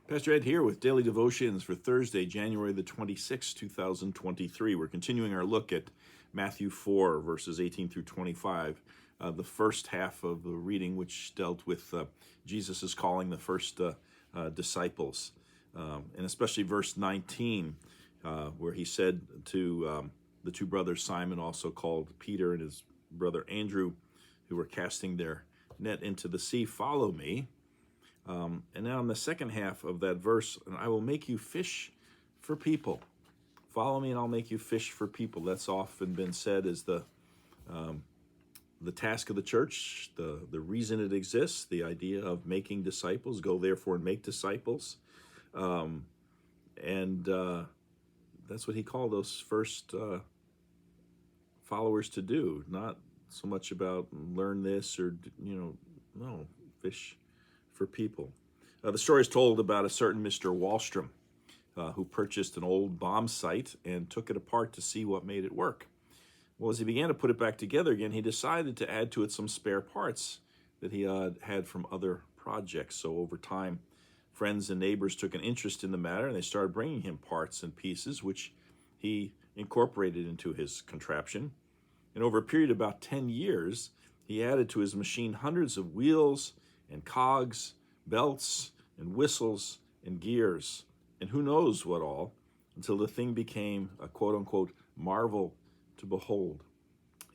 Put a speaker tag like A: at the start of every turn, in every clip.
A: Pastor Ed here with Daily Devotions for Thursday, January the 26th, 2023. We're continuing our look at Matthew 4, verses 18 through 25, the first half of the reading, which dealt with Jesus' calling the first disciples, and especially verse 19, where he said to the two brothers, Simon, also called Peter, and his brother Andrew, who were casting their net into the sea, "Follow me." And now in the second half of that verse, "And I will make you fish for people." Follow me and I'll make you fish for people. That's often been said as the task of the church, the reason it exists, the idea of making disciples. Go therefore and make disciples. And that's what he called those first followers to do. Not so much about learn this or, no, fish for people. The story is told about a certain Mr. Wallstrom who purchased an old bomb site and took it apart to see what made it work. Well, as he began to put it back together again, he decided to add to it some spare parts that he had from other projects. So over time, friends and neighbors took an interest in the matter, and they started bringing him parts and pieces, which he incorporated into his contraption. And over a period of about 10 years, he added to his machine hundreds of wheels and cogs, belts and whistles and gears, and who knows what all, until the thing became a quote-unquote marvel to behold.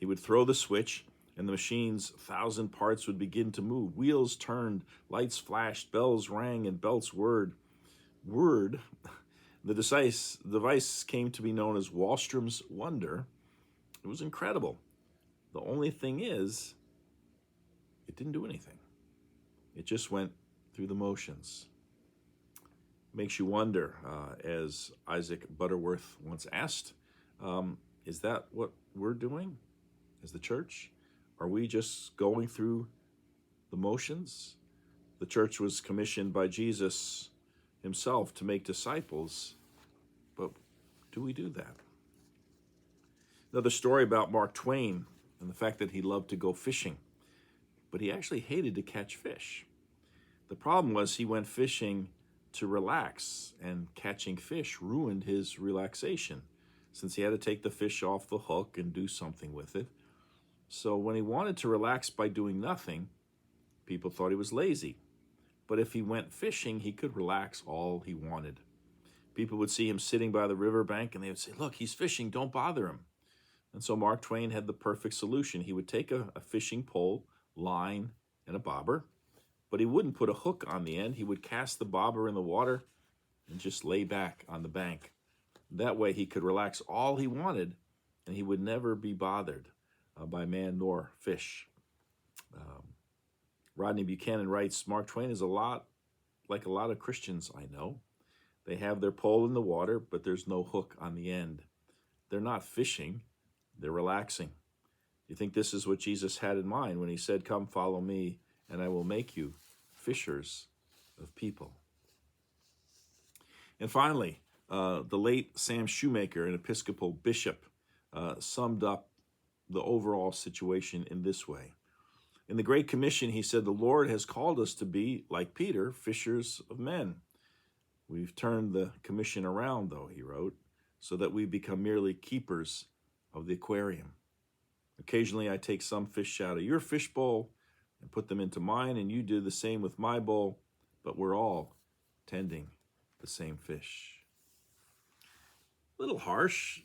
A: He would throw the switch, and the machine's 1,000 parts would begin to move. Wheels turned, lights flashed, bells rang, and belts whirred. The device came to be known as Wallstrom's Wonder. It was incredible. The only thing is, it didn't do anything. It just went through the motions. Makes you wonder, as Isaac Butterworth once asked, is that what we're doing as the church? Are we just going through the motions? The church was commissioned by Jesus himself to make disciples, but do we do that? Another story about Mark Twain and the fact that he loved to go fishing, but he actually hated to catch fish. The problem was he went fishing to relax, and catching fish ruined his relaxation, since he had to take the fish off the hook and do something with it. So when he wanted to relax by doing nothing, people thought he was lazy. But if he went fishing, he could relax all he wanted. People would see him sitting by the riverbank, and they would say, "Look, he's fishing, don't bother him." And so Mark Twain had the perfect solution. He would take a fishing pole, line, and a bobber, but he wouldn't put a hook on the end. He would cast the bobber in the water and just lay back on the bank. That way he could relax all he wanted, and he would never be bothered by man nor fish. Rodney Buchanan writes, "Mark Twain is a lot like a lot of Christians I know. They have their pole in the water, but there's no hook on the end. They're not fishing, they're relaxing." Do you think this is what Jesus had in mind when he said, "Come, follow me, and I will make you fishers of people"? And finally, the late Sam Shoemaker, an Episcopal bishop, summed up the overall situation in this way. In the Great Commission, he said, "The Lord has called us to be, like Peter, fishers of men. We've turned the commission around, though," he wrote, "so that we become merely keepers of the aquarium. Occasionally, I take some fish out of your fish bowl and put them into mine, and you do the same with my bowl, but we're all tending the same fish." A little harsh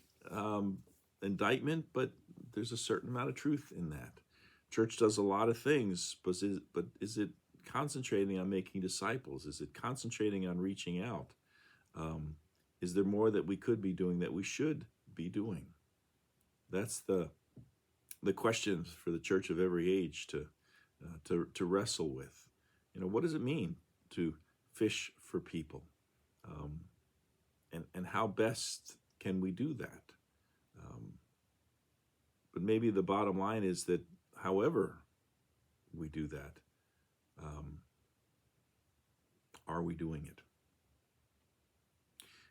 A: indictment, but there's a certain amount of truth in that. Church does a lot of things, but is it concentrating on making disciples? Is it concentrating on reaching out? Is there more that we could be doing, that we should be doing? That's the questions for the church of every age to wrestle with. What does it mean to fish for people? And how best can we do that? But maybe the bottom line is that however we do that, are we doing it?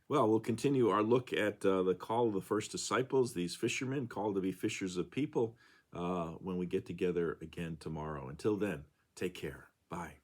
A: Well, we'll continue our look at the call of the first disciples, these fishermen called to be fishers of people, when we get together again tomorrow. Until then, take care. Bye.